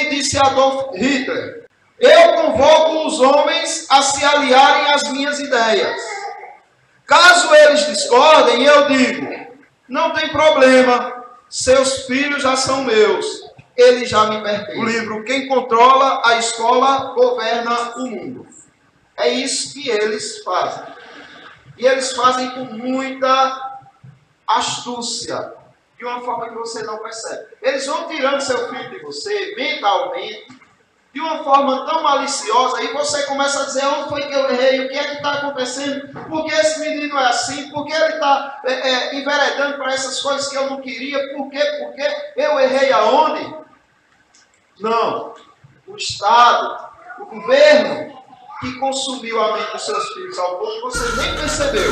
que disse Adolf Hitler: eu convoco os homens a se aliarem às minhas ideias. Caso eles discordem, eu digo: não tem problema, seus filhos já são meus, eles já me pertencem. O livro Quem Controla a Escola Governa o Mundo. É isso que eles fazem. E eles fazem com muita astúcia, de uma forma que você não percebe. Eles vão tirando seu filho de você, mentalmente, de uma forma tão maliciosa, e você começa a dizer: onde foi que eu errei? O que é que está acontecendo? Por que esse menino é assim? Por que ele está enveredando para essas coisas que eu não queria? Por quê? Porque eu errei aonde? Não. O Estado, o governo, que consumiu a mente dos seus filhos ao ponto que você nem percebeu.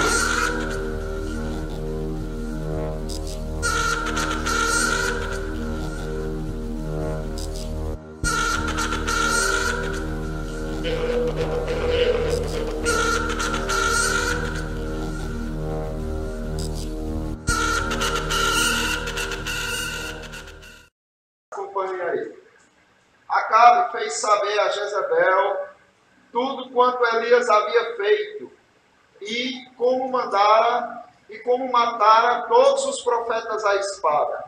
Acompanhe aí. Acabe fez saber a Jezabel tudo quanto Elias havia feito e como matara todos os profetas à espada.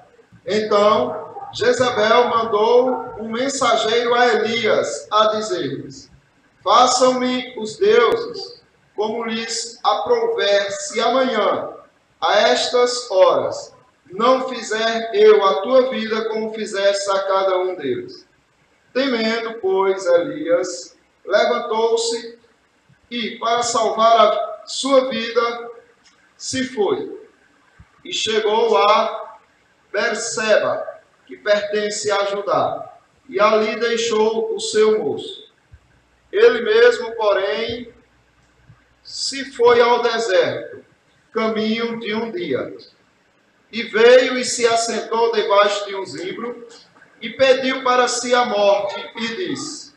Então Jezabel mandou um mensageiro a Elias a dizer-lhes: façam-me os deuses como lhes aprouver, se amanhã, a estas horas, não fizer eu a tua vida como fizeste a cada um deles. Temendo, pois, Elias levantou-se e, para salvar a sua vida, se foi. E chegou a Berseba, que pertence a Judá, e ali deixou o seu moço. Ele mesmo, porém, se foi ao deserto, caminho de um dia. E veio e se assentou debaixo de um zimbro, e pediu para si a morte, e disse: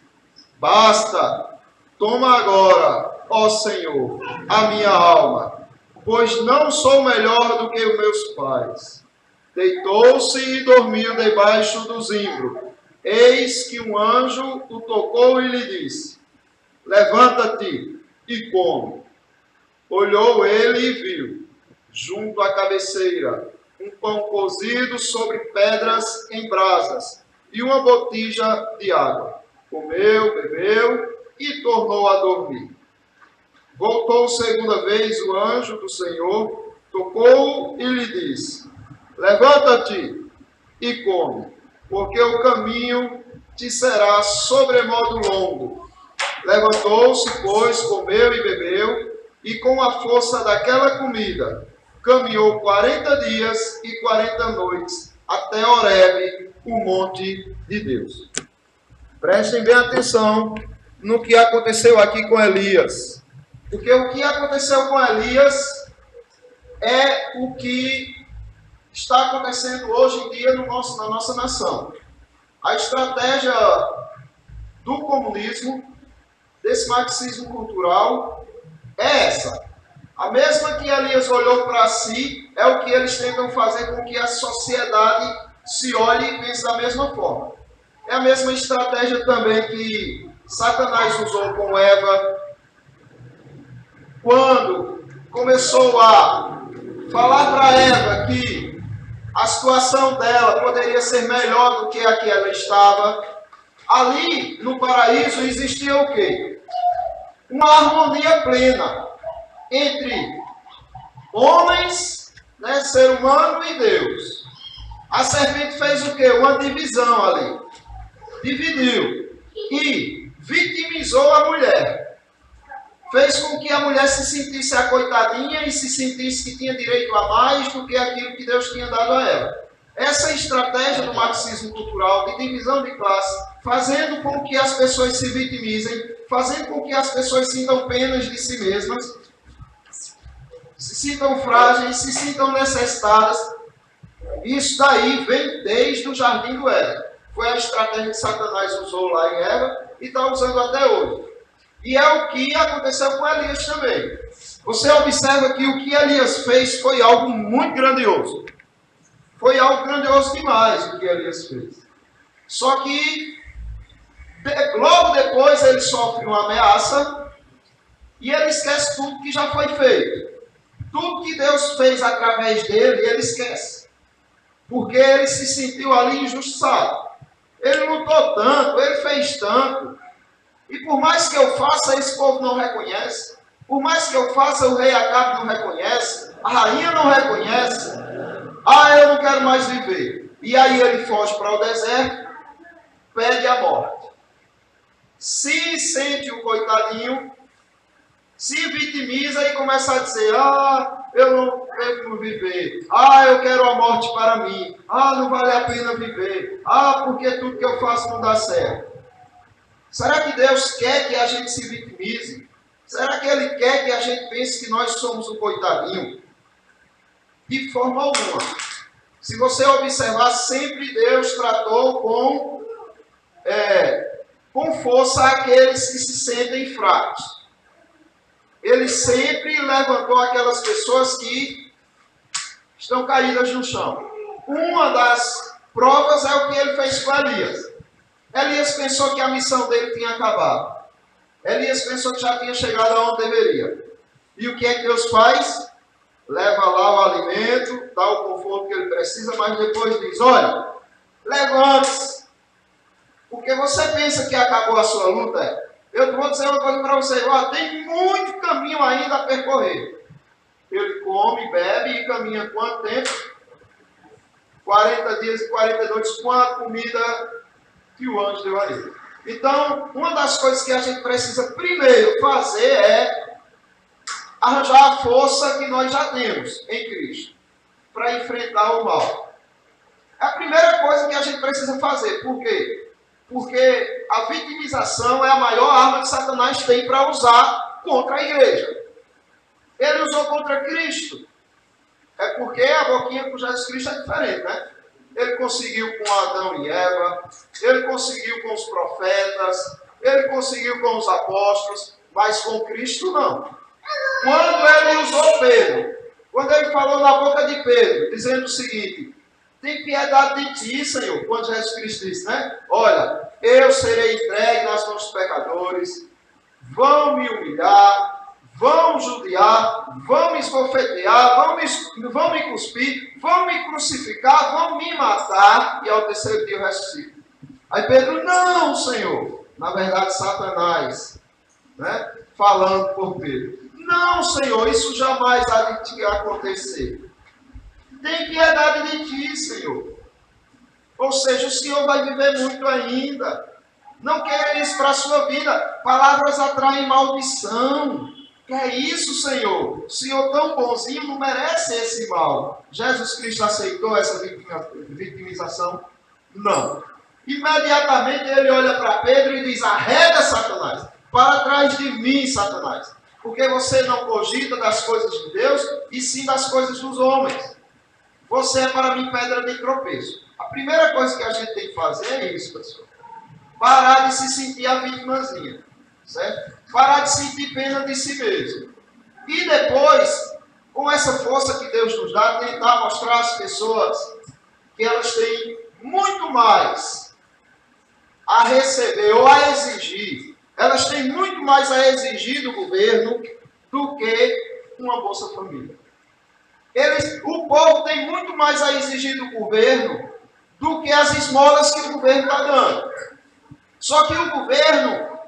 basta, toma agora, ó Senhor, a minha alma, pois não sou melhor do que os meus pais. Deitou-se e dormiu debaixo do zimbro. Eis que um anjo o tocou e lhe disse: levanta-te e come. Olhou ele e viu, junto à cabeceira, um pão cozido sobre pedras em brasas e uma botija de água. Comeu, bebeu e tornou a dormir. Voltou segunda vez o anjo do Senhor, tocou-o e lhe disse: levanta-te e come, porque o caminho te será sobremodo longo. Levantou-se, pois, comeu e bebeu, e com a força daquela comida caminhou 40 dias e 40 noites até Horebe, o monte de Deus. Prestem bem atenção no que aconteceu aqui com Elias. Porque o que aconteceu com Elias é o que está acontecendo hoje em dia na nossa nação. A estratégia do comunismo, desse marxismo cultural, é essa. A mesma que Elias olhou para si, é o que eles tentam fazer com que a sociedade se olhe e pense da mesma forma. É a mesma estratégia também que Satanás usou com Eva, quando começou a falar para Eva que a situação dela poderia ser melhor do que a que ela estava. Ali, no paraíso, existia o quê? Uma harmonia plena entre homens, né, ser humano e Deus. A serpente fez o quê? Uma divisão ali. Dividiu e vitimizou a mulher. Fez com que a mulher se sentisse a coitadinha e se sentisse que tinha direito a mais do que aquilo que Deus tinha dado a ela. Essa estratégia do marxismo cultural de divisão de classe, fazendo com que as pessoas se vitimizem, fazendo com que as pessoas sintam penas de si mesmas, se sintam frágeis, se sintam necessitadas. Isso daí vem desde o jardim do Éden. Foi a estratégia que Satanás usou lá em Eva e está usando até hoje. E é o que aconteceu com Elias também. Você observa que o que Elias fez foi algo muito grandioso. Foi algo grandioso demais o que Elias fez. Só que Logo depois ele sofre uma ameaça e ele esquece tudo que já foi feito. Tudo que Deus fez através dele, ele esquece. Porque ele se sentiu ali injustiçado. Ele lutou tanto, ele fez tanto. E por mais que eu faça, esse povo não reconhece. Por mais que eu faça, o rei Acabe não reconhece. A rainha não reconhece. Ah, eu não quero mais viver. E aí ele foge para o deserto, pede a morte. Se sente o coitadinho, se vitimiza e começa a dizer: ah, eu não quero viver. Ah, eu quero a morte para mim. Ah, não vale a pena viver. Ah, porque tudo que eu faço não dá certo. Será que Deus quer que a gente se vitimize? Será que Ele quer que a gente pense que nós somos o coitadinho? De forma alguma. Se você observar, sempre Deus tratou com força aqueles que se sentem fracos. Ele sempre levantou aquelas pessoas que estão caídas no chão. Uma das provas é o que ele fez com Elias. Elias pensou que a missão dele tinha acabado. Elias pensou que já tinha chegado aonde deveria. E o que é que Deus faz? Leva lá o alimento, dá o conforto que ele precisa, mas depois diz: olha, levante-se. Porque você pensa que acabou a sua luta? Eu vou dizer uma coisa para você: ó, tem muito caminho ainda a percorrer. Ele come, bebe e caminha quanto tempo? 40 dias e 40 noites com a comida que o anjo deu a ele. Então, uma das coisas que a gente precisa primeiro fazer é arranjar a força que nós já temos em Cristo para enfrentar o mal. É a primeira coisa que a gente precisa fazer. Por quê? Porque a vitimização é a maior arma que Satanás tem para usar contra a igreja. Ele usou contra Cristo. É porque a boquinha com Jesus Cristo é diferente, né? Ele conseguiu com Adão e Eva, ele conseguiu com os profetas, ele conseguiu com os apóstolos, mas com Cristo não. Quando ele usou Pedro, quando ele falou na boca de Pedro, dizendo o seguinte: tem piedade de ti, Senhor, quando Jesus Cristo disse, né? Olha, eu serei entregue nas mãos dos pecadores, vão me humilhar, vão judiar, vão me esbofetear, vão me cuspir, vão me crucificar, vão me matar, e ao terceiro dia eu ressuscito. Aí Pedro: não, Senhor. Na verdade, Satanás, né, falando por Pedro: não, Senhor, isso jamais há de acontecer. Tem piedade de ti, Senhor. Ou seja, o Senhor vai viver muito ainda. Não queira isso para a sua vida. Palavras atraem maldição. Que é isso, Senhor? O Senhor tão bonzinho não merece esse mal. Jesus Cristo aceitou essa vitimização? Não. Imediatamente ele olha para Pedro e diz: arreda, Satanás, para trás de mim, Satanás, porque você não cogita das coisas de Deus, e sim das coisas dos homens. Você é para mim pedra de tropeço. A primeira coisa que a gente tem que fazer é isso, pessoal. Parar de se sentir a vitimazinha, certo? Parar de sentir pena de si mesmo. E depois, com essa força que Deus nos dá, tentar mostrar às pessoas que elas têm muito mais a receber ou a exigir. Elas têm muito mais a exigir do governo do que uma Bolsa Família. O povo tem muito mais a exigir do governo do que as esmolas que o governo está dando. Só que o governo,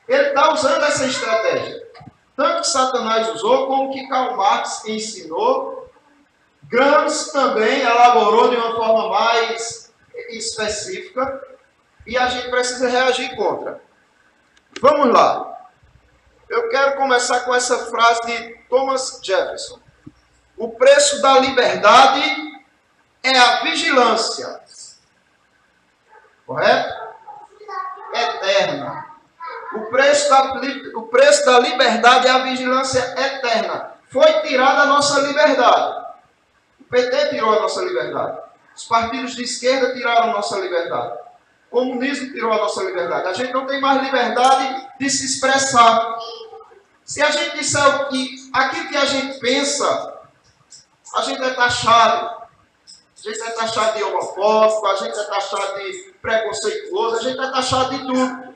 ele está usando essa estratégia. Tanto que Satanás usou, como que Karl Marx ensinou. Gramsci também elaborou de uma forma mais específica. E a gente precisa reagir contra. Vamos lá. Eu quero começar com essa frase de Thomas Jefferson: o preço da liberdade é a vigilância. Correto? Eterna. O preço da liberdade é a vigilância eterna. Foi tirada a nossa liberdade. O PT tirou a nossa liberdade. Os partidos de esquerda tiraram a nossa liberdade. O comunismo tirou a nossa liberdade. A gente não tem mais liberdade de se expressar. Se a gente disser aquilo que a gente pensa, a gente é taxado. A gente é taxado de homofóbico, a gente é taxado de preconceituoso, a gente é taxado de tudo.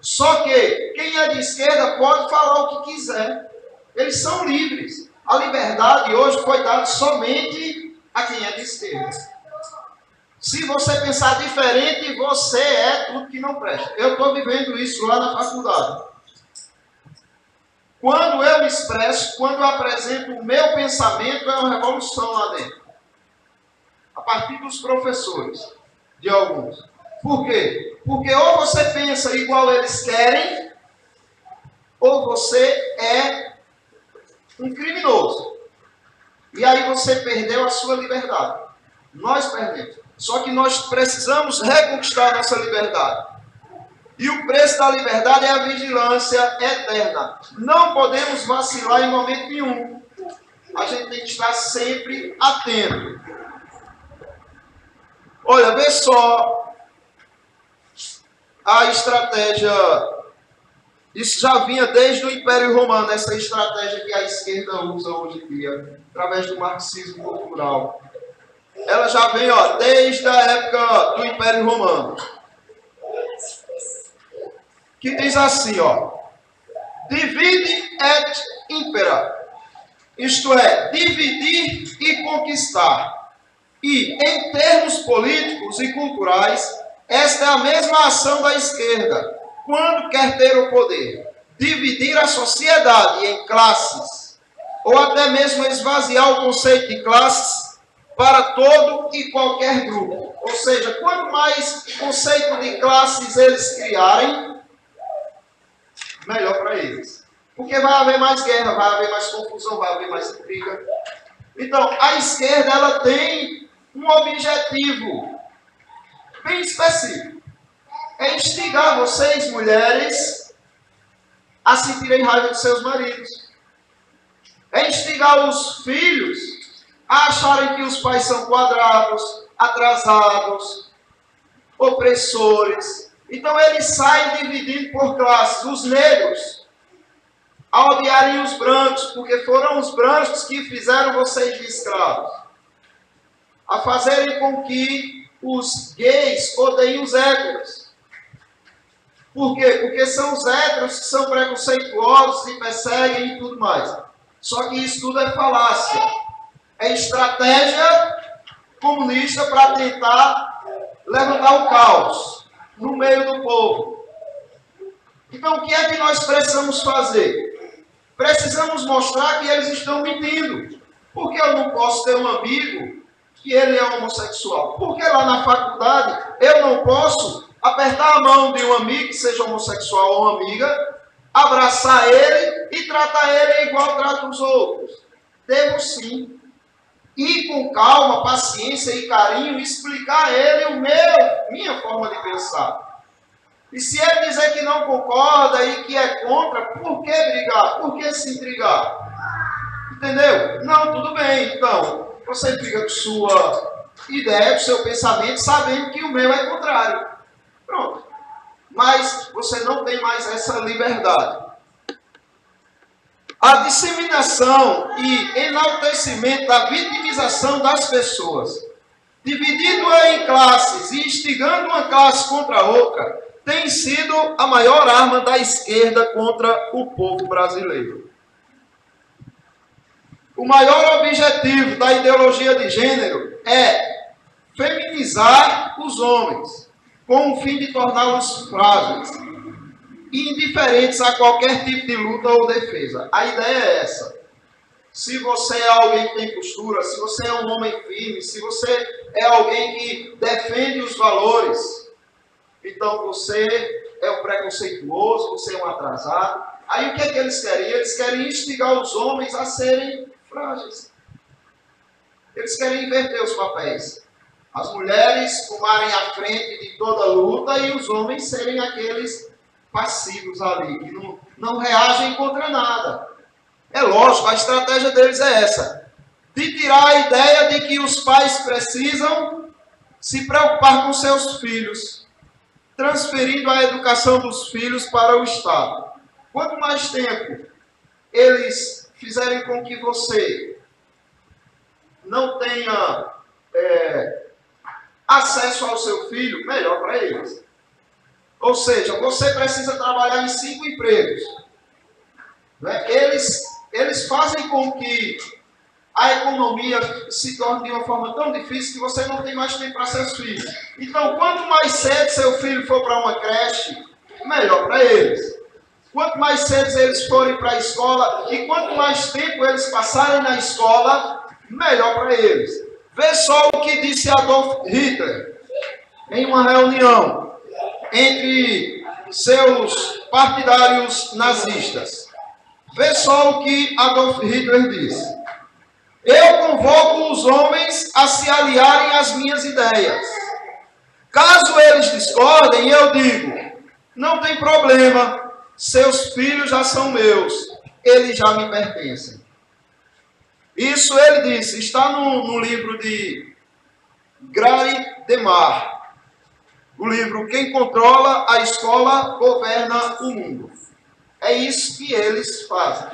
Só que quem é de esquerda pode falar o que quiser. Eles são livres. A liberdade hoje foi dada somente a quem é de esquerda. Se você pensar diferente, você é tudo que não presta. Eu estou vivendo isso lá na faculdade. Quando eu me expresso, quando eu apresento o meu pensamento, é uma revolução lá dentro. A partir dos professores, de alguns. Por quê? Porque ou você pensa igual eles querem, ou você é um criminoso. E aí você perdeu a sua liberdade. Nós perdemos. Só que nós precisamos reconquistar a nossa liberdade. E o preço da liberdade é a vigilância eterna. Não podemos vacilar em momento nenhum. A gente tem que estar sempre atento. Olha, vê só a estratégia. Isso já vinha desde o Império Romano, essa estratégia que a esquerda usa hoje em dia, através do marxismo cultural. Ela já vem, desde a época do Império Romano. Que diz assim, divide et impera. Isto é, dividir e conquistar. E, em termos políticos e culturais, esta é a mesma ação da esquerda, quando quer ter o poder. Dividir a sociedade em classes, ou até mesmo esvaziar o conceito de classes para todo e qualquer grupo. Ou seja, quanto mais conceito de classes eles criarem, melhor para eles. Porque vai haver mais guerra, vai haver mais confusão, vai haver mais intriga. Então, a esquerda ela tem um objetivo bem específico. É instigar vocês, mulheres, a sentirem raiva de seus maridos. É instigar os filhos a acharem que os pais são quadrados, atrasados, opressores. Então eles saem dividindo por classes. Os negros a odiarem os brancos, porque foram os brancos que fizeram vocês de escravos. A fazerem com que os gays odeiem os héteros. Por quê? Porque são os héteros que são preconceituosos e perseguem e tudo mais. Só que isso tudo é falácia. É estratégia comunista para tentar levantar o caos no meio do povo. Então, o que é que nós precisamos fazer? Precisamos mostrar que eles estão mentindo. Porque eu não posso ter um amigo que ele é homossexual? Porque lá na faculdade eu não posso apertar a mão de um amigo que seja homossexual ou uma amiga, abraçar ele e tratar ele igual trata os outros. Devo sim. E com calma, paciência e carinho explicar a ele minha forma de pensar. E se ele dizer que não concorda e que é contra, por que brigar? Por que se intrigar? Entendeu? Não, tudo bem. Então, você fica com sua ideia, com seu pensamento, sabendo que o meu é contrário. Pronto. Mas você não tem mais essa liberdade. A disseminação e enaltecimento da vitimização das pessoas, dividindo-a em classes e instigando uma classe contra a outra, tem sido a maior arma da esquerda contra o povo brasileiro. O maior objetivo da ideologia de gênero é feminizar os homens, com o fim de torná-los frágeis e indiferentes a qualquer tipo de luta ou defesa. A ideia é essa. Se você é alguém que tem postura, se você é um homem firme, se você é alguém que defende os valores, então você é um preconceituoso, você é um atrasado. Aí o que é que eles querem? Eles querem instigar os homens a serem frágeis. Eles querem inverter os papéis. As mulheres tomarem a frente de toda luta e os homens serem aqueles passivos ali, que não reagem contra nada. É lógico, a estratégia deles é essa. De tirar a ideia de que os pais precisam se preocupar com seus filhos, transferindo a educação dos filhos para o Estado. Quanto mais tempo eles fizerem com que você não tenha acesso ao seu filho, melhor para eles. Ou seja, você precisa trabalhar em 5 empregos. Né? Eles fazem com que a economia se torne de uma forma tão difícil que você não tem mais tempo para seus filhos. Então, quanto mais cedo seu filho for para uma creche, melhor para eles. Quanto mais cedo eles forem para a escola e quanto mais tempo eles passarem na escola, melhor para eles. Vê só o que disse Adolf Hitler em uma reunião entre seus partidários nazistas. Vê só o que Adolf Hitler disse. Eu convoco os homens a se aliarem às minhas ideias. Caso eles discordem, eu digo, não tem problema. Seus filhos já são meus, eles já me pertencem. Isso ele disse, está no livro de Gary DeMar. O livro Quem Controla a Escola Governa o Mundo. É isso que eles fazem.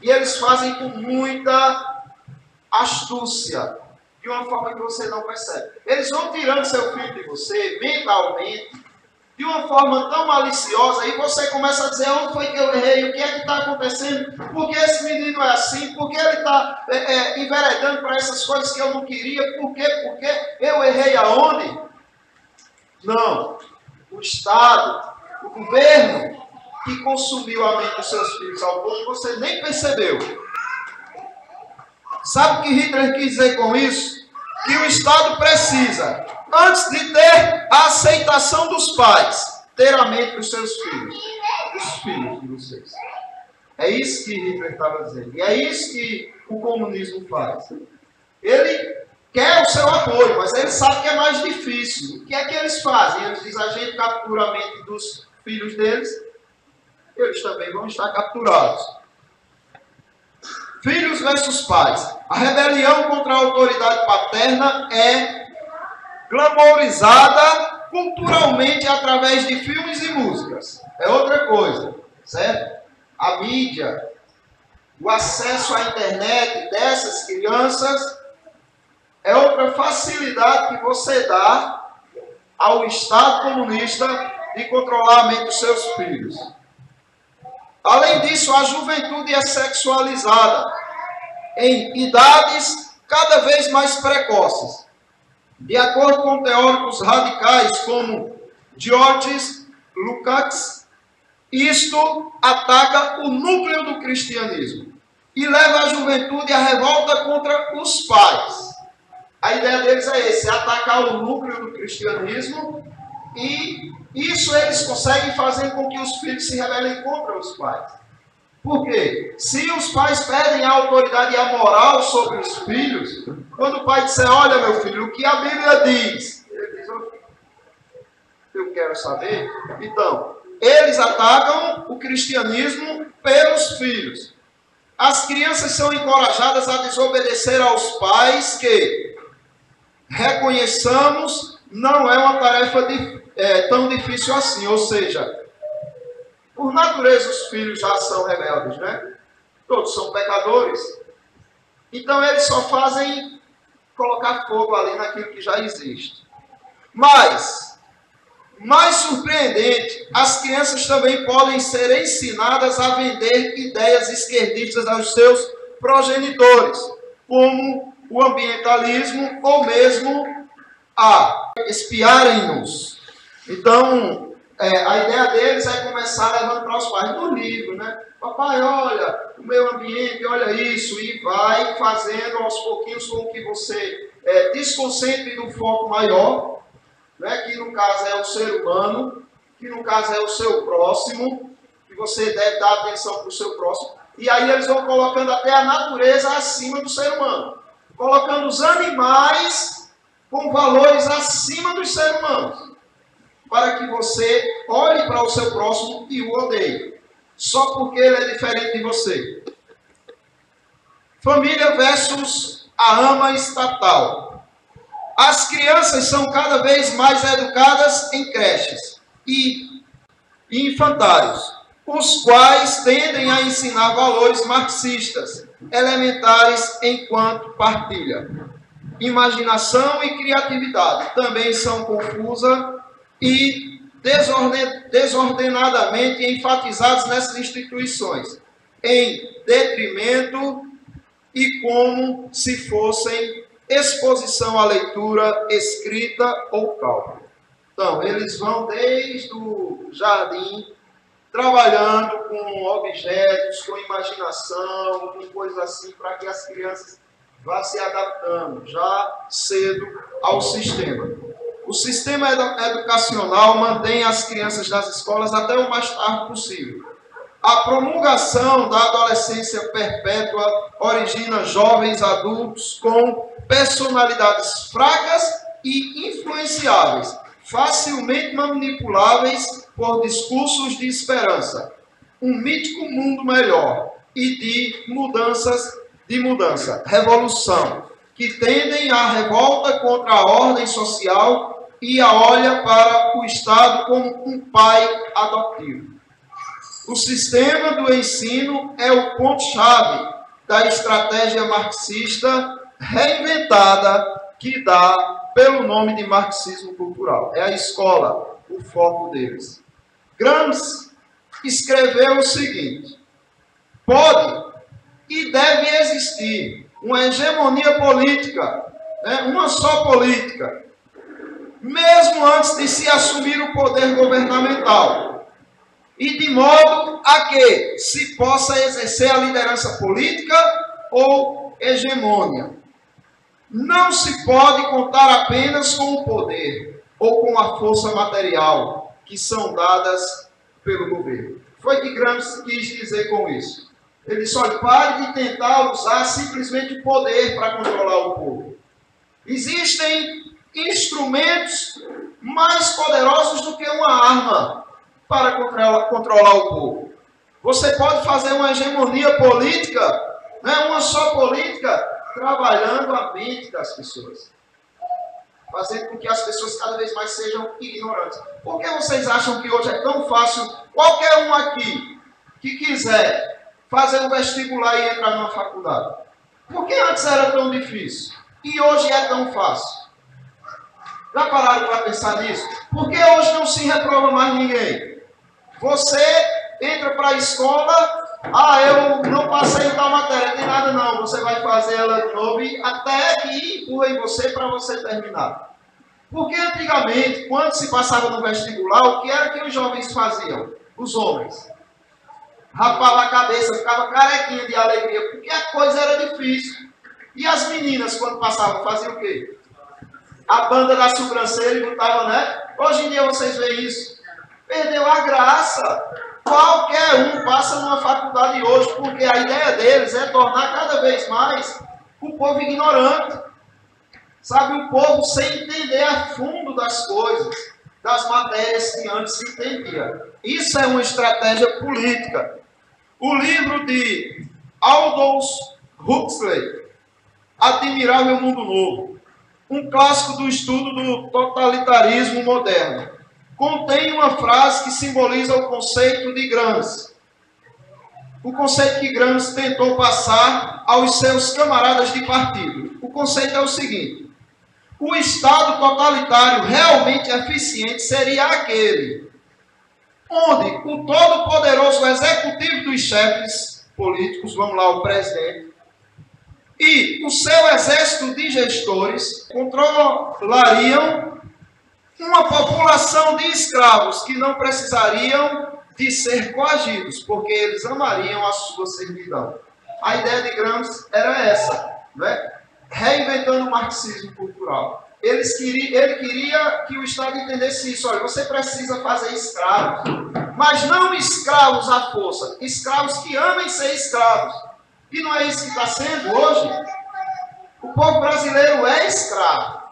E eles fazem com muita astúcia, de uma forma que você não percebe. Eles vão tirando seu filho de você, mentalmente, de uma forma tão maliciosa, e você começa a dizer, onde foi que eu errei, o que é que está acontecendo, por que esse menino é assim, por que ele está enveredando para essas coisas que eu não queria, por quê, eu errei aonde? Não, o Estado, o governo, que consumiu a mente dos seus filhos ao ponto que você nem percebeu. Sabe o que Hitler quis dizer com isso? Que o Estado precisa, antes de ter a aceitação dos pais, ter a mente dos seus filhos, dos filhos de vocês. É isso que Hitler estava dizendo. E é isso que o comunismo faz. Ele quer o seu apoio, mas ele sabe que é mais difícil. O que é que eles fazem? Eles dizem, a gente captura a mente dos filhos deles, eles também vão estar capturados. Filhos versus pais. A rebelião contra a autoridade paterna é glamourizada culturalmente através de filmes e músicas. É outra coisa, certo? A mídia, o acesso à internet dessas crianças é outra facilidade que você dá ao Estado comunista de controlar a mente dos seus filhos. Além disso, a juventude é sexualizada em idades cada vez mais precoces. De acordo com teóricos radicais como Georges Lukács, isto ataca o núcleo do cristianismo e leva a juventude à revolta contra os pais. A ideia deles é esse, atacar o núcleo do cristianismo, e isso eles conseguem fazer com que os filhos se rebelem contra os pais. Por quê? Se os pais perdem a autoridade e a moral sobre os filhos, quando o pai disser, olha meu filho, o que a Bíblia diz? Ele diz, eu quero saber. Então, eles atacam o cristianismo pelos filhos. As crianças são encorajadas a desobedecer aos pais que, reconheçamos, não é uma tarefa tão difícil assim. Ou seja, por natureza os filhos já são rebeldes, né? Todos são pecadores. Então eles só fazem colocar fogo ali naquilo que já existe. Mas, mais surpreendente, as crianças também podem ser ensinadas a vender ideias esquerdistas aos seus progenitores, como o ambientalismo ou mesmo a espiarem-nos. Então, a ideia deles é começar levando para os pais no livro, né? Papai, olha o meio ambiente, olha isso, e vai fazendo aos pouquinhos com que você desconcentre do foco maior, né? Que no caso é o ser humano, que no caso é o seu próximo, que você deve dar atenção para o seu próximo, e aí eles vão colocando até a natureza acima do ser humano, colocando os animais com valores acima dos seres humanos, para que você olhe para o seu próximo e o odeie, só porque ele é diferente de você. Família versus a ama estatal. As crianças são cada vez mais educadas em creches e infantários, os quais tendem a ensinar valores marxistas elementares enquanto partilha. imaginação e criatividade também são confusas e desordenadamente enfatizados nessas instituições, em detrimento e como se fossem exposição à leitura escrita ou cálculo. Então, eles vão desde o jardim, trabalhando com objetos, com imaginação, com coisas assim, para que as crianças vá se adaptando já cedo ao sistema. O sistema educacional mantém as crianças das escolas até o mais tarde possível. A promulgação da adolescência perpétua origina jovens adultos com personalidades fracas e influenciáveis, facilmente manipuláveis por discursos de esperança, um mítico mundo melhor e de mudança, revolução, que tendem à revolta contra a ordem social e a olha para o Estado como um pai adotivo. O sistema do ensino é o ponto-chave da estratégia marxista reinventada que dá pelo nome de marxismo cultural. É a escola, o foco deles. Gramsci escreveu o seguinte: pode e deve existir uma hegemonia política, uma só política, mesmo antes de se assumir o poder governamental, e de modo a que se possa exercer a liderança política ou hegemônia. Não se pode contar apenas com o poder ou com a força material que são dadas pelo governo. Foi o que Gramsci quis dizer com isso. Ele disse: olha, pare de tentar usar simplesmente o poder para controlar o povo. Existem instrumentos mais poderosos do que uma arma para controlar o povo. Você pode fazer uma hegemonia política, uma só política, trabalhando a mente das pessoas, fazendo com que as pessoas cada vez mais sejam ignorantes. Por que vocês acham que hoje é tão fácil qualquer um aqui que quiser fazer um vestibular e entrar numa faculdade? Por que antes era tão difícil e hoje é tão fácil? Já pararam para pensar nisso? Por que hoje não se reprova mais ninguém? Você entra para a escola, eu não passei em tal matéria, não tem nada não, você vai fazer ela de novo até que empurrem você para você terminar. Porque antigamente, quando se passava no vestibular, o que era que os jovens faziam? Os homens rapavam a cabeça, ficava carequinha de alegria, porque a coisa era difícil. E as meninas, quando passavam, faziam o quê? A banda da sobrancelha e botavam, Hoje em dia vocês veem isso. Perdeu a graça. Qualquer um passa numa faculdade hoje, porque a ideia deles é tornar cada vez mais o povo ignorante. Sabe, o povo sem entender a fundo das coisas, das matérias que antes se entendia. Isso é uma estratégia política. O livro de Aldous Huxley, Admirável Mundo Novo, um clássico do estudo do totalitarismo moderno, contém uma frase que simboliza o conceito de Gramsci. O conceito que Gramsci tentou passar aos seus camaradas de partido. O conceito é o seguinte: o Estado totalitário realmente eficiente seria aquele onde o todo-poderoso executivo dos chefes políticos, vamos lá, o presidente, e o seu exército de gestores controlariam uma população de escravos que não precisariam de ser coagidos, porque eles amariam a sua servidão. A ideia de Gramsci era essa, reinventando o marxismo cultural. Ele queria que o Estado entendesse isso. Olha, você precisa fazer escravos, mas não escravos à força, escravos que amem ser escravos. E não é isso que está sendo hoje. O povo brasileiro é escravo,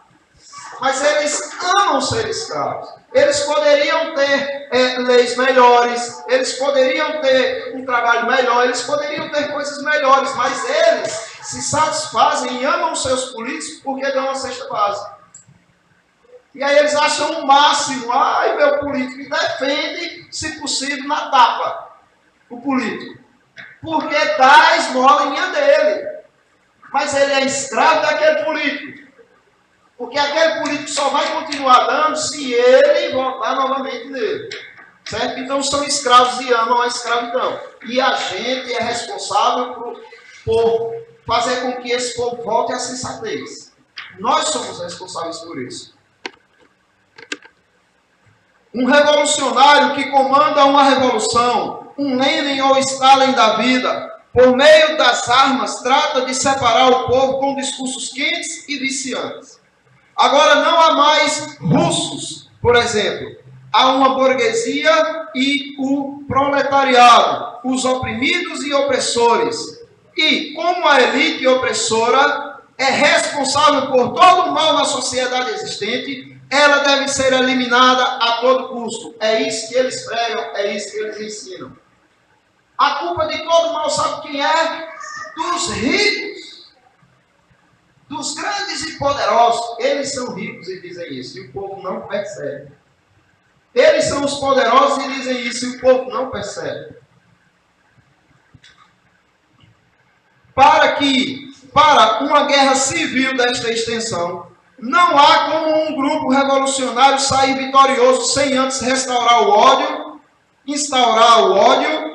mas eles amam ser escravos. Eles poderiam ter leis melhores, eles poderiam ter um trabalho melhor, eles poderiam ter coisas melhores, mas eles se satisfazem e amam seus políticos porque dão a cesta básica. E aí eles acham o máximo, meu político, e defende, se possível, na tapa, o político. Porque dá a esmolinha dele. Mas ele é escravo daquele político. Porque aquele político só vai continuar dando se ele votar novamente nele. Certo? Então são escravos e amam a escravidão. E a gente é responsável por fazer com que esse povo volte à sensatez. Nós somos responsáveis por isso. Um revolucionário que comanda uma revolução, um Lenin ou Stalin da vida, por meio das armas, trata de separar o povo com discursos quentes e viciantes. Agora não há mais russos, por exemplo. Há uma burguesia e o proletariado, os oprimidos e opressores. E, como a elite opressora é responsável por todo o mal na sociedade existente, ela deve ser eliminada a todo custo. É isso que eles pregam, é isso que eles ensinam. A culpa de todo o mal, sabe quem é? Dos ricos, dos grandes e poderosos. Eles são ricos e dizem isso, e o povo não percebe. Eles são os poderosos e dizem isso, e o povo não percebe. Para uma guerra civil desta extensão, não há como um grupo revolucionário sair vitorioso sem antes restaurar o ódio, instaurar o ódio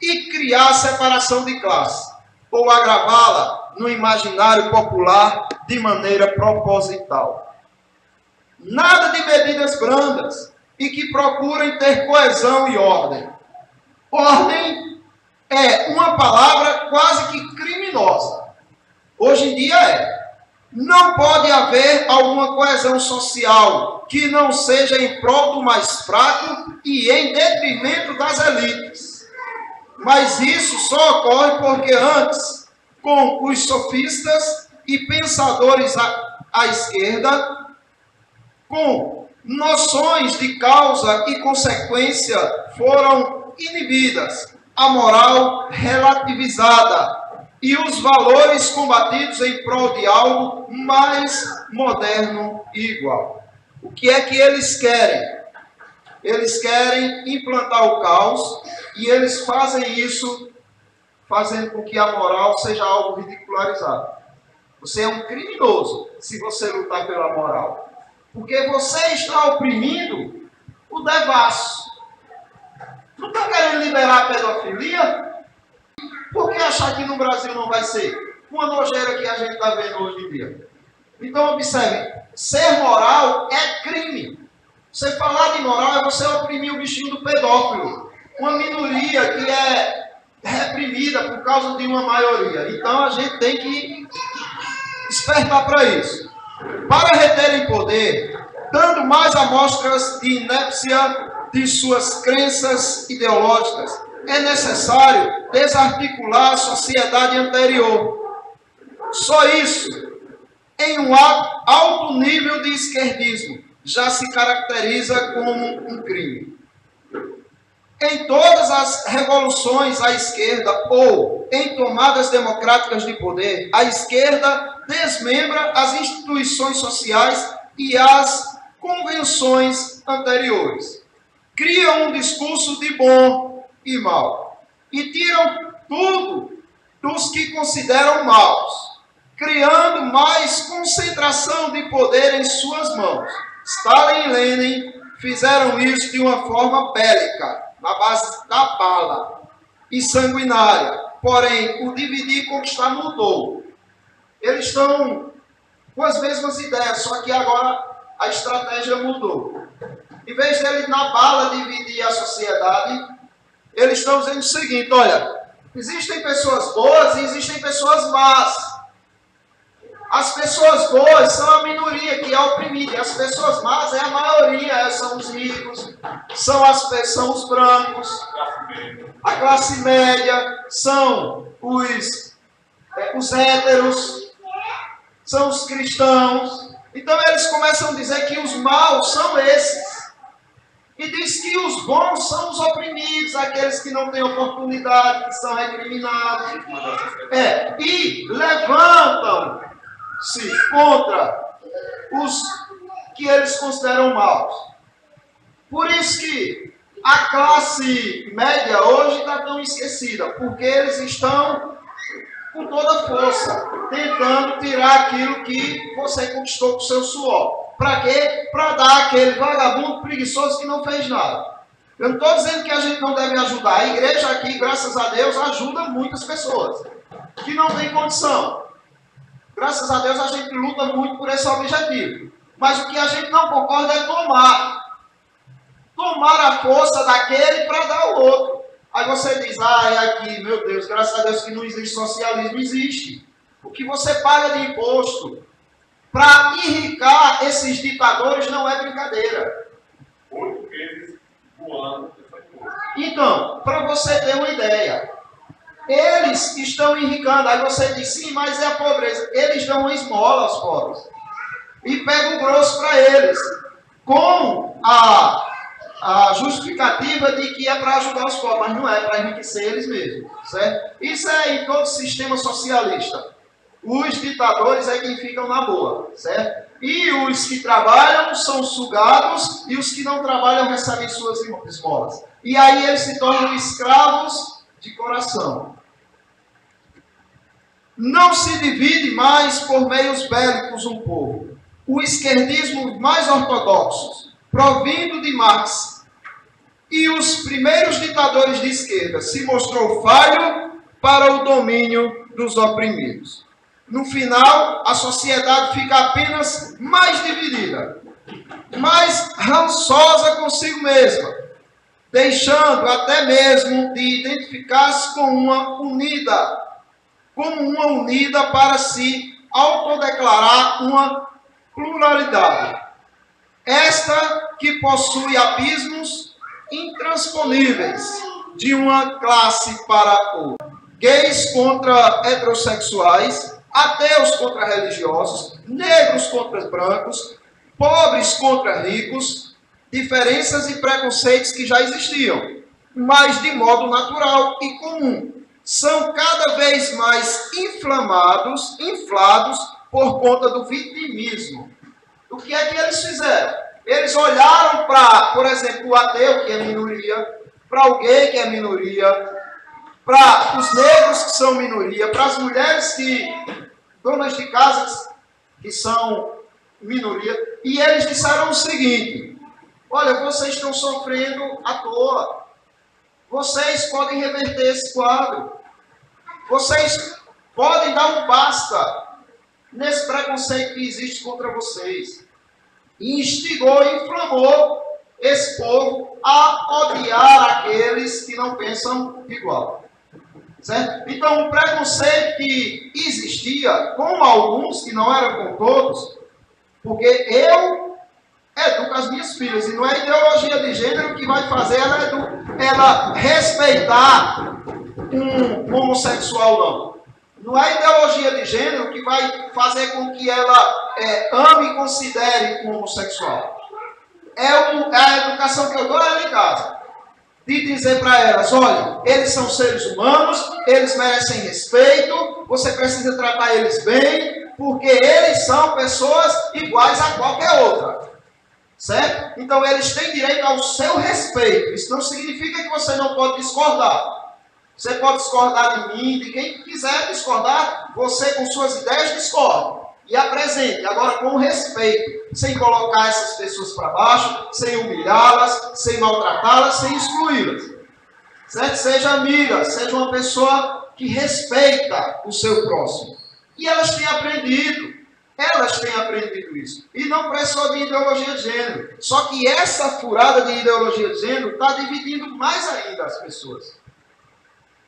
e criar a separação de classe, ou agravá-la no imaginário popular de maneira proposital. Nada de medidas brandas e que procurem ter coesão e ordem. Ordem é uma palavra quase que criminosa. Hoje em dia é. Não pode haver alguma coesão social que não seja em prol do mais fraco e em detrimento das elites. Mas isso só ocorre porque antes, com os sofistas e pensadores à esquerda, com noções de causa e consequência foram inibidas, a moral relativizada e os valores combatidos em prol de algo mais moderno e igual. O que é que eles querem? Eles querem implantar o caos e eles fazem isso fazendo com que a moral seja algo ridicularizado. Você é um criminoso se você lutar pela moral. Porque você está oprimindo o devasso. Não está querendo liberar a pedofilia? Por que achar que no Brasil não vai ser? Uma nojeira que a gente está vendo hoje em dia. Então, observe, ser moral é crime. Você falar de moral é você oprimir o bichinho do pedófilo. Uma minoria que é reprimida por causa de uma maioria. Então, a gente tem que despertar para isso. Para reterem poder, dando mais amostras de inépcia de suas crenças ideológicas, é necessário desarticular a sociedade anterior. Só isso, em um alto nível de esquerdismo, já se caracteriza como um crime. Em todas as revoluções à esquerda ou em tomadas democráticas de poder, a esquerda desmembra as instituições sociais e as convenções anteriores. Criam um discurso de bom e mal e tiram tudo dos que consideram maus, criando mais concentração de poder em suas mãos. Stalin e Lenin fizeram isso de uma forma bélica, na base da bala e sanguinária. Porém, o dividir e conquistar mudou. Eles estão com as mesmas ideias, só que agora a estratégia mudou. Em vez de eles na bala dividir a sociedade, eles estão dizendo o seguinte: olha, existem pessoas boas e existem pessoas más. As pessoas boas são a minoria que é oprimida, e as pessoas más é a maioria, são os ricos, são os brancos, a classe média, são os héteros, são os cristãos. Então eles começam a dizer que os maus são esses. E diz que os bons são os oprimidos, aqueles que não têm oportunidade, que são recriminados. E levantam-se contra os que eles consideram maus. Por isso que a classe média hoje está tão esquecida, porque eles estão com toda a força, tentando tirar aquilo que você conquistou com o seu suor. Para quê? Para dar aquele vagabundo preguiçoso que não fez nada. Eu não estou dizendo que a gente não deve ajudar. A igreja aqui, graças a Deus, ajuda muitas pessoas que não têm condição. Graças a Deus, a gente luta muito por esse objetivo. Mas o que a gente não concorda é tomar a força daquele para dar ao outro. Aí você diz, é aqui, meu Deus, graças a Deus que não existe socialismo. Existe. O que você paga de imposto para enricar esses ditadores não é brincadeira. 8 vezes no ano. Então, para você ter uma ideia, eles estão enricando. Aí você diz, sim, mas é a pobreza. Eles dão uma esmola aos pobres. E pegam o grosso para eles. Com a justificativa de que é para ajudar os pobres, mas não é para enriquecer eles mesmos. Certo? Isso é em todo sistema socialista. Os ditadores é quem ficam na boa, certo? E os que trabalham são sugados e os que não trabalham recebem suas esmolas. E aí eles se tornam escravos de coração. Não se divide mais por meios bélicos um povo. O esquerdismo mais ortodoxo, provindo de Marx, e os primeiros ditadores de esquerda, se mostrou falho para o domínio dos oprimidos. No final, a sociedade fica apenas mais dividida, mais rançosa consigo mesma, deixando até mesmo de identificar-se com uma unida para se autodeclarar uma pluralidade. Esta que possui abismos intransponíveis de uma classe para outra. Gays contra heterossexuais, ateus contra religiosos, negros contra brancos, pobres contra ricos, diferenças e preconceitos que já existiam, mas de modo natural e comum, são cada vez mais inflados por conta do vitimismo. O que é que eles fizeram? Eles olharam para, por exemplo, o ateu, que é minoria, para o gay, que é minoria, para os negros, que são minoria, para as mulheres donas de casa, que são minoria, e eles disseram o seguinte: olha, vocês estão sofrendo à toa, vocês podem reverter esse quadro, vocês podem dar um basta nesse preconceito que existe contra vocês. E instigou e inflamou esse povo a odiar aqueles que não pensam igual. Certo? Então, o preconceito que existia com alguns, que não era com todos, porque eu educo as minhas filhas, e não é ideologia de gênero que vai fazer ela respeitar um homossexual, não. Não é ideologia de gênero que vai fazer com que ela ame e considere um homossexual. É a educação que eu dou em casa. De dizer para elas, olha, eles são seres humanos, eles merecem respeito, você precisa tratar eles bem, porque eles são pessoas iguais a qualquer outra. Certo? Então eles têm direito ao seu respeito. Isso não significa que você não pode discordar. Você pode discordar de mim, de quem quiser discordar, você com suas ideias discorde. E apresente, agora com respeito, sem colocar essas pessoas para baixo, sem humilhá-las, sem maltratá-las, sem excluí-las. Certo? Seja amiga, seja uma pessoa que respeita o seu próximo. E elas têm aprendido isso. E não precisou de ideologia de gênero. Só que essa furada de ideologia de gênero está dividindo mais ainda as pessoas.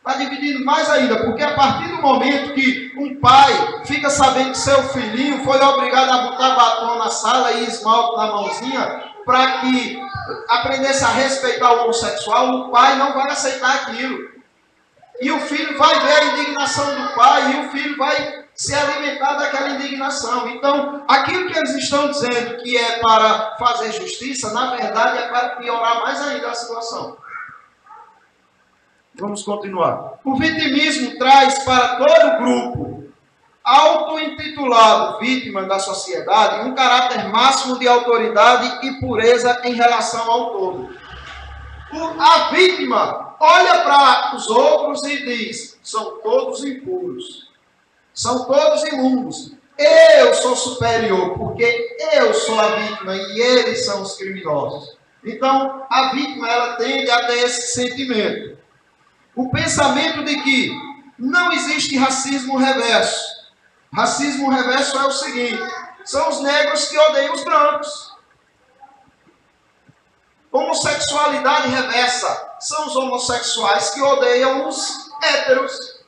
Está dividindo mais ainda, porque a partir do momento que um pai fica sabendo que seu filhinho foi obrigado a botar batom na sala e esmalte na mãozinha para que aprendesse a respeitar o homossexual, o pai não vai aceitar aquilo. E o filho vai ver a indignação do pai e o filho vai se alimentar daquela indignação. Então, aquilo que eles estão dizendo que é para fazer justiça, na verdade é para piorar mais ainda a situação. Vamos continuar. O vitimismo traz para todo grupo auto-intitulado vítima da sociedade um caráter máximo de autoridade e pureza em relação ao todo. A vítima olha para os outros e diz, são todos impuros. São todos imundos. Eu sou superior, porque eu sou a vítima e eles são os criminosos. Então, a vítima, ela tende a ter esse sentimento. O pensamento de que não existe racismo reverso. Racismo reverso é o seguinte: são os negros que odeiam os brancos. Homossexualidade reversa são os homossexuais que odeiam os héteros.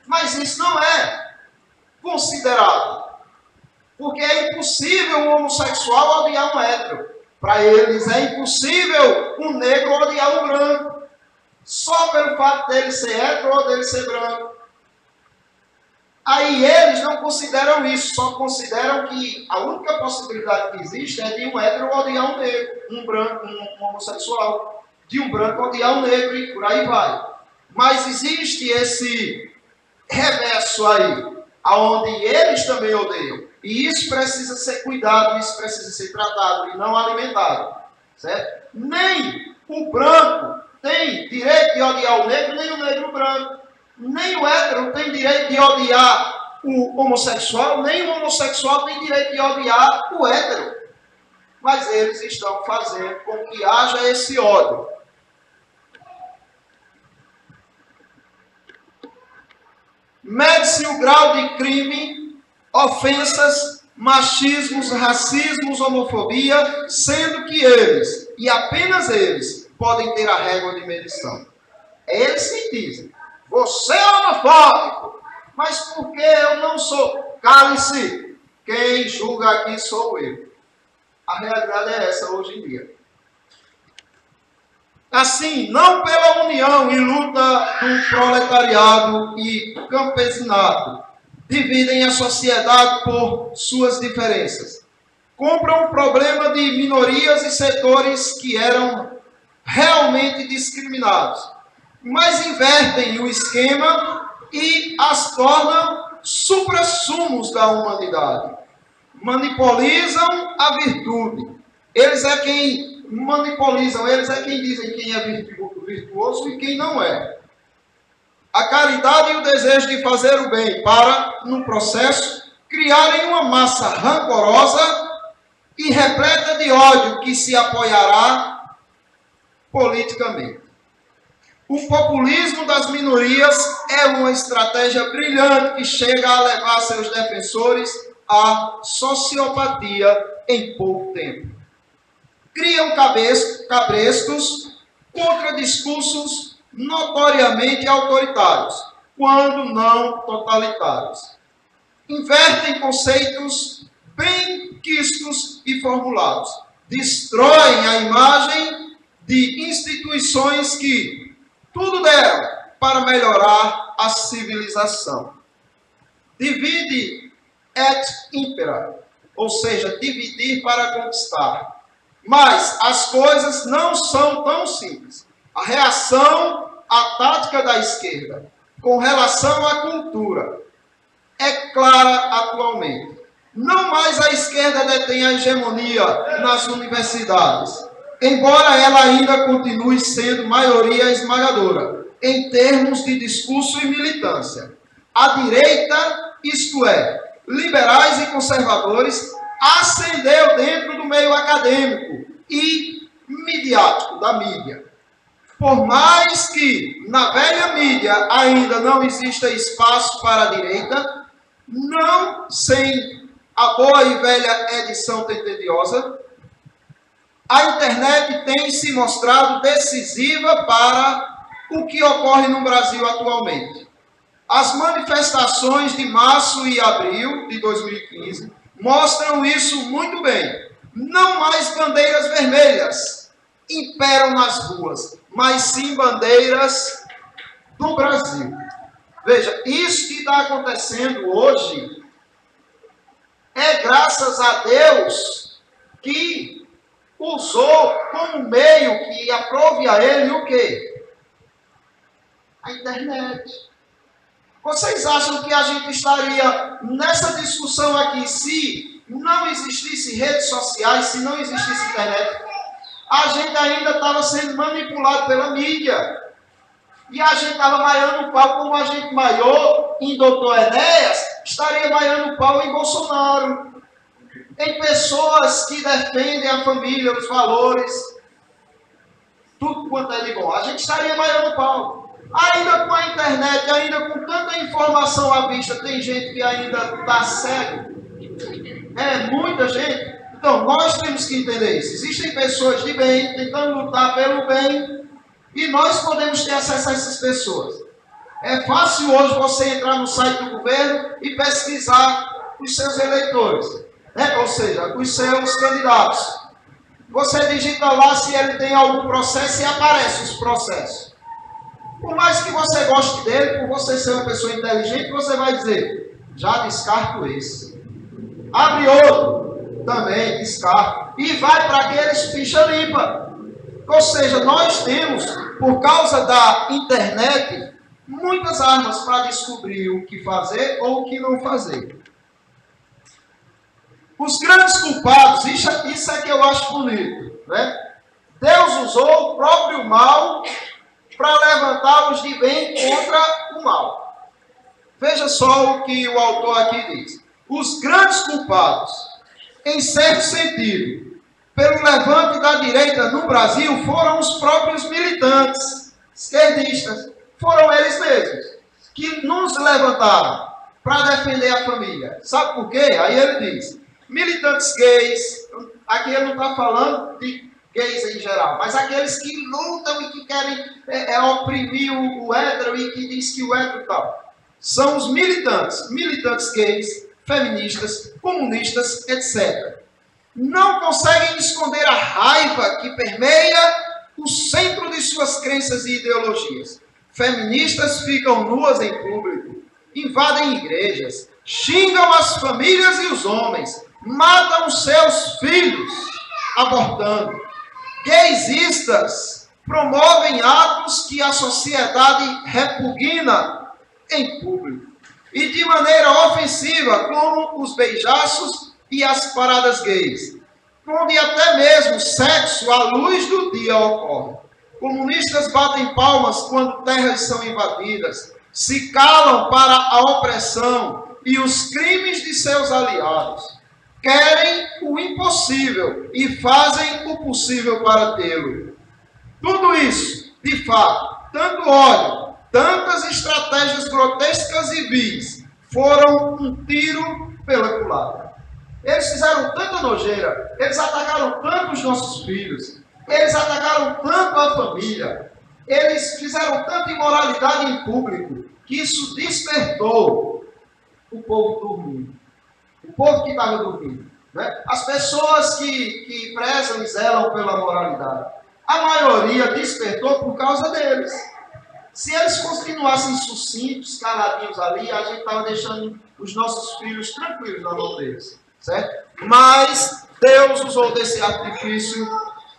Mas isso não é considerado. Porque é impossível um homossexual odiar um hétero. Para eles é impossível um negro odiar um branco. Só pelo fato dele ser hétero ou dele ser branco. Aí eles não consideram isso, só consideram que a única possibilidade que existe é de um hétero odiar um negro, um branco, um homossexual, de um branco odiar um negro e por aí vai. Mas existe esse reverso aí, aonde eles também odeiam. E isso precisa ser cuidado, isso precisa ser tratado e não alimentado. Certo? Nem o branco tem direito de odiar o negro, nem o negro o branco. Nem o hétero tem direito de odiar o homossexual, nem o homossexual tem direito de odiar o hétero. Mas eles estão fazendo com que haja esse ódio. Mede-se o grau de crime, ofensas, machismos, racismos, homofobia, sendo que eles, e apenas eles, podem ter a régua de medição. É eles que dizem: você é homofóbico, mas por que eu não sou? Cale-se, quem julga aqui sou eu. A realidade é essa hoje em dia. Assim, não pela união e luta do proletariado e campesinato, dividem a sociedade por suas diferenças. Compram o problema de minorias e setores que eram realmente discriminados, mas invertem o esquema e as tornam suprassumos da humanidade. Manipolizam a virtude. Eles é quem manipolizam, eles é quem dizem quem é virtuoso e quem não é. A caridade e o desejo de fazer o bem para, no processo, criarem uma massa rancorosa e repleta de ódio que se apoiará politicamente. O populismo das minorias é uma estratégia brilhante que chega a levar seus defensores à sociopatia em pouco tempo. Criam cabrestos contra discursos notoriamente autoritários, quando não totalitários. Invertem conceitos bem quistos e formulados. Destroem a imagem de instituições que tudo deram para melhorar a civilização. Divide et impera, ou seja, dividir para conquistar. Mas as coisas não são tão simples. A reação à tática da esquerda com relação à cultura é clara atualmente. Não mais a esquerda detém a hegemonia nas universidades, embora ela ainda continue sendo maioria esmagadora, em termos de discurso e militância. A direita, isto é, liberais e conservadores, ascendeu dentro do meio acadêmico e midiático, da mídia. Por mais que na velha mídia ainda não exista espaço para a direita, não sem a boa e velha edição tendentiosa, a internet tem se mostrado decisiva para o que ocorre no Brasil atualmente. As manifestações de março e abril de 2015 mostram isso muito bem. Não mais bandeiras vermelhas imperam nas ruas, mas sim bandeiras do Brasil. Veja, isso que está acontecendo hoje é graças a Deus que usou como meio que aprove a ele o quê? A internet. Vocês acham que a gente estaria nessa discussão aqui se não existisse redes sociais, se não existisse internet? A gente ainda estava sendo manipulado pela mídia. E a gente estava maiando o pau como a gente maiou em Doutor Enéas, estaria baiando pau em Bolsonaro, em pessoas que defendem a família, os valores, tudo quanto é de bom. A gente estaria baiando pau. Ainda com a internet, ainda com tanta informação à vista, tem gente que ainda está cego. É muita gente. Então, nós temos que entender isso. Existem pessoas de bem, tentando lutar pelo bem, e nós podemos ter acesso a essas pessoas. É fácil hoje você entrar no site do governo e pesquisar os seus eleitores, né? Ou seja, os seus candidatos. Você digita lá se ele tem algum processo e aparece os processos. Por mais que você goste dele, por você ser uma pessoa inteligente, você vai dizer, já descarto esse. Abre outro, também descarto. E vai para aqueles ficha limpa. Ou seja, nós temos, por causa da internet, muitas armas para descobrir o que fazer ou o que não fazer. Os grandes culpados, isso é que eu acho bonito, né? Deus usou o próprio mal para levantar os de bem contra o mal. Veja só o que o autor aqui diz. Os grandes culpados, em certo sentido, pelo levante da direita no Brasil, foram os próprios militantes esquerdistas. Foram eles mesmos que nos levantaram para defender a família. Sabe por quê? Aí ele diz, militantes gays, aqui ele não está falando de gays em geral, mas aqueles que lutam e que querem oprimir o hétero e que diz que o hétero tal. São os militantes gays, feministas, comunistas, etc. Não conseguem esconder a raiva que permeia o centro de suas crenças e ideologias. Feministas ficam nuas em público, invadem igrejas, xingam as famílias e os homens, matam seus filhos, abortando. Gaysistas promovem atos que a sociedade repugna em público e de maneira ofensiva, como os beijaços e as paradas gays, onde até mesmo sexo à luz do dia ocorre. Comunistas batem palmas quando terras são invadidas, se calam para a opressão e os crimes de seus aliados. Querem o impossível e fazem o possível para tê-lo. Tudo isso, de fato, tanto ódio, tantas estratégias grotescas e vis, foram um tiro pela culatra. Eles fizeram tanta nojeira, eles atacaram tanto os nossos filhos, eles atacaram tanto a família, eles fizeram tanta imoralidade em público, que isso despertou o povo dormindo. O povo que estava dormindo. Né? As pessoas que prezam e zelam pela moralidade. A maioria despertou por causa deles. Se eles continuassem sucintos, caladinhos ali, a gente estava deixando os nossos filhos tranquilos na mão deles. Certo? Mas Deus usou desse artifício.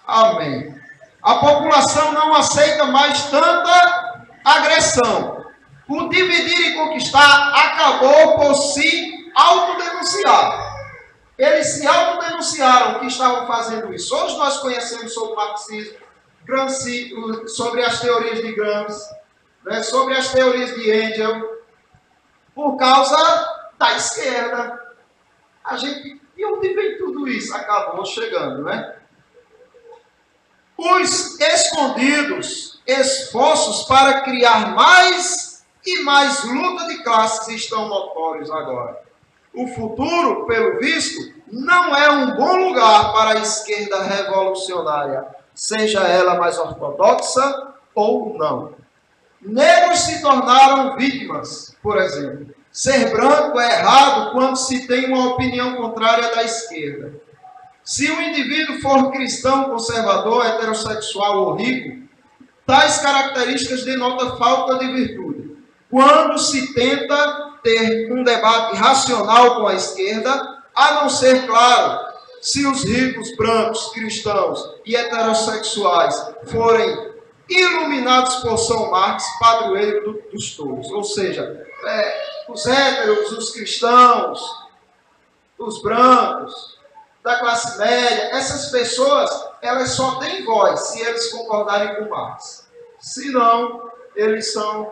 Amém. A população não aceita mais tanta agressão. O dividir e conquistar acabou por se autodenunciar. Eles se autodenunciaram que estavam fazendo isso. Hoje nós conhecemos sobre o marxismo, Gramsci, sobre as teorias de Gramsci, né, sobre as teorias de Engels, por causa da esquerda. E onde vem tudo isso? Acabou chegando, né? Os escondidos esforços para criar mais e mais luta de classes estão notórios agora. O futuro, pelo visto, não é um bom lugar para a esquerda revolucionária, seja ela mais ortodoxa ou não. Negros se tornaram vítimas, por exemplo. Ser branco é errado quando se tem uma opinião contrária da esquerda. Se o indivíduo for cristão, conservador, heterossexual ou rico, tais características denotam falta de virtude. Quando se tenta ter um debate racional com a esquerda, a não ser, claro, se os ricos, brancos, cristãos e heterossexuais forem iluminados por São Marx, padroeiro dos tolos. Ou seja, os héteros, os cristãos, os brancos, da classe média, essas pessoas, elas só têm voz se eles concordarem com Marx. Se não, eles são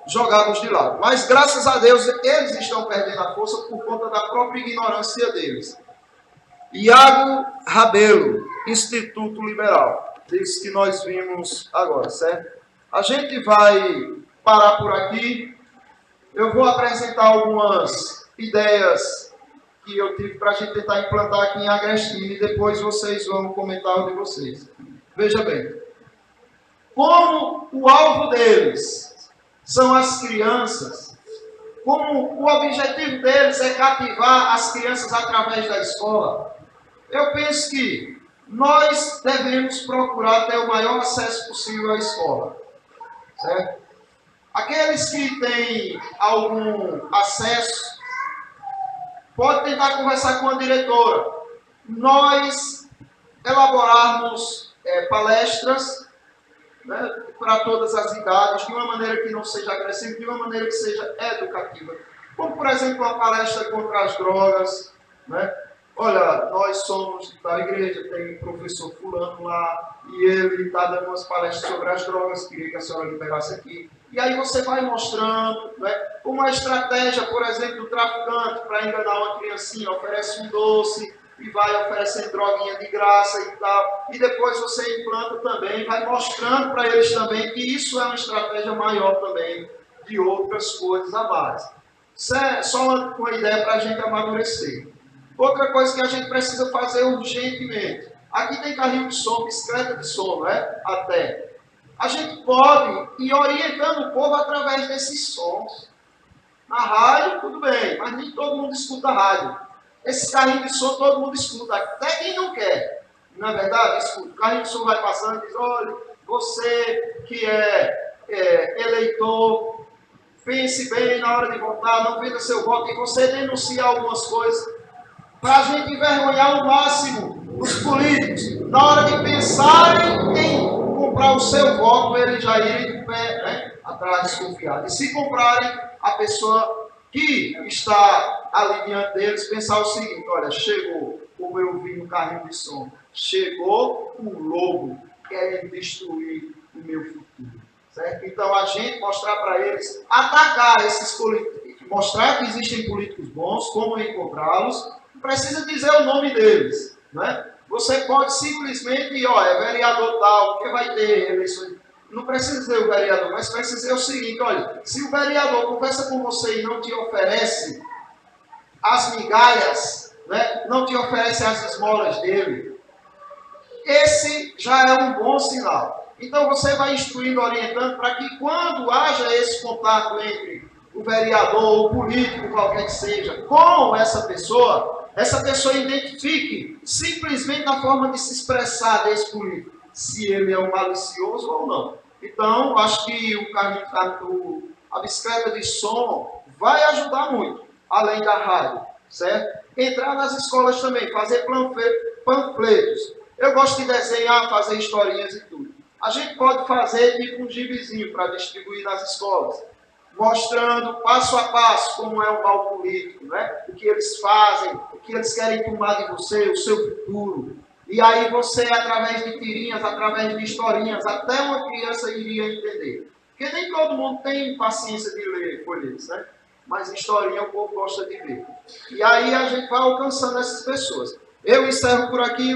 jogados de lado. Mas, graças a Deus, eles estão perdendo a força por conta da própria ignorância deles. Iago Rabelo, Instituto Liberal, diz que nós vimos agora, certo? A gente vai parar por aqui. Eu vou apresentar algumas ideias que eu tive para a gente tentar implantar aqui em Agrestino e depois vocês vão comentar o de vocês. Veja bem, como o alvo deles são as crianças, como o objetivo deles é cativar as crianças através da escola, eu penso que nós devemos procurar ter o maior acesso possível à escola, certo? Aqueles que têm algum acesso, pode tentar conversar com a diretora. Nós elaborarmos palestras, né, para todas as idades, de uma maneira que não seja agressiva, de uma maneira que seja educativa. Como, por exemplo, uma palestra contra as drogas, né? Olha, nós somos da igreja, tem um professor fulano lá, e ele está dando umas palestras sobre as drogas, queria que a senhora liberasse aqui. E aí você vai mostrando, né, uma estratégia, por exemplo, do traficante, para enganar uma criancinha, oferece um doce, e vai oferecendo droguinha de graça e tal. E depois você implanta também, vai mostrando para eles também que isso é uma estratégia maior também, de outras coisas a mais. Isso é só uma ideia para a gente amadurecer. Outra coisa que a gente precisa fazer urgentemente. Aqui tem carrinho de som, bicicleta de som, né? Até. A gente pode ir orientando o povo através desses sons. Na rádio, tudo bem, mas nem todo mundo escuta a rádio. Esse carrinho de som todo mundo escuta, até quem não quer. Não é verdade? Escuta. O carrinho de som vai passando e diz, olha, você que é eleitor, pense bem na hora de votar, não venda seu voto, e você denuncia algumas coisas, para a gente envergonhar ao máximo os políticos. Na hora de pensarem em comprar o seu voto, eles já irem de pé, né, atrás desconfiado. E se comprarem, a pessoa que está ali diante deles pensar o seguinte, olha, chegou, como eu vi no carrinho de som, chegou um lobo querendo destruir o meu futuro. Certo? Então a gente mostrar para eles, atacar esses políticos, mostrar que existem políticos bons, como encontrá-los. Não precisa dizer o nome deles, né? Você pode simplesmente, ó, é vereador tal, porque vai ter eleições. Não precisa dizer o vereador, mas precisa dizer o seguinte, olha, se o vereador conversa com você e não te oferece as migalhas, né, não te oferece as esmolas dele, esse já é um bom sinal. Então você vai instruindo, orientando, para que quando haja esse contato entre o vereador, o político, qualquer que seja, com essa pessoa identifique simplesmente a forma de se expressar desse político, se ele é um malicioso ou não. Então, acho que a bicicleta de som vai ajudar muito, além da rádio, certo? Entrar nas escolas também, fazer panfletos. Eu gosto de desenhar, fazer historinhas e tudo. A gente pode fazer tipo um gibizinho para distribuir nas escolas, mostrando passo a passo como é o mal político, né? O que eles fazem, o que eles querem tomar de você, o seu futuro. E aí você, através de tirinhas, através de historinhas, até uma criança iria entender. Porque nem todo mundo tem paciência de ler folhetos, né? Mas historinha o povo gosta de ver. E aí a gente vai alcançando essas pessoas. Eu encerro por aqui.